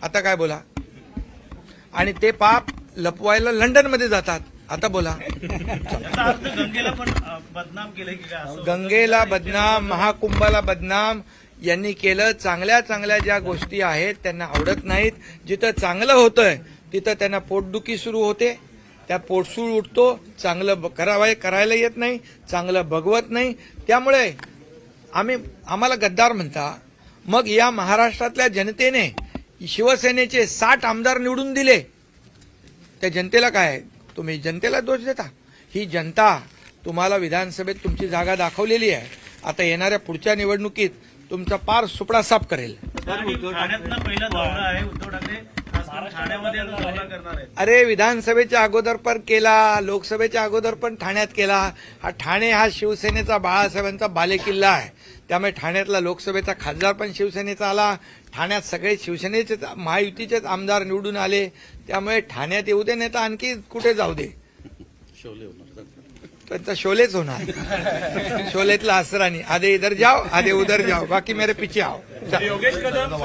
आता काय बोला? आणि ते पाप लपवायला लंडनमध्ये जातात. आता बोला. याचा अर्थ गंगेला पण बदनाम केलंय की काय असं? गंगेला बदनाम, महाकुंभाला बदनाम यांनी केलं. चांगल्या चांगल्या ज्या गोष्टी आहेत त्यांना आवडत नाहीत. जिथं चांगलं होतंय तिथं त्यांना पोटदुखी सुरू होते, त्या पोटसूळ उठतो, चांगलं करायला येत नाही, चांगलं बघवत नाही. त्यामुळे आम्हाला गद्दार म्हणता. मग या महाराष्ट्रातल्या जनतेने शिवसेनेचे 60 आमदार निवडून दिले. त्या जनतेला काय? तुम्ही जनतेला दोष देता. ही जनता तुम्हाला विधानसभेत तुमची जागा दाखवलेली आहे. आता येणाऱ्या पुढच्या निवडणुकीत तुमचा पार सुपडा साफ करेल. ठाण्यातला पहिला दौरा आहे. उद्धव ठाकरे खास करून ठाण्यामध्ये आता दौरा करणार आहेत. अरे विधानसभेच्या अगोदर पण केला, लोकसभेच्या अगोदर पण ठाण्यात केला. ठाणे हा शिवसेनेचा बाळासाहेबांचा बालेकिल्ला आहे. त्यामुळे ठाण्यातला लोकसभेचा खासदार पण शिवसेनेचा आला. ठाण्यात सगळे शिवसेनेचे महायुतीचेच आमदार निवडून आले. त्यामुळे ठाण्यात येऊ दे, नाही तर आणखी कुठे जाऊ दे, त्यांचा शोलेच होणार. शोलेतला असरानी आधे इधर जाओ आधे उधर जाओ, बाकी मेरे पीछे आओ. योगेश कदम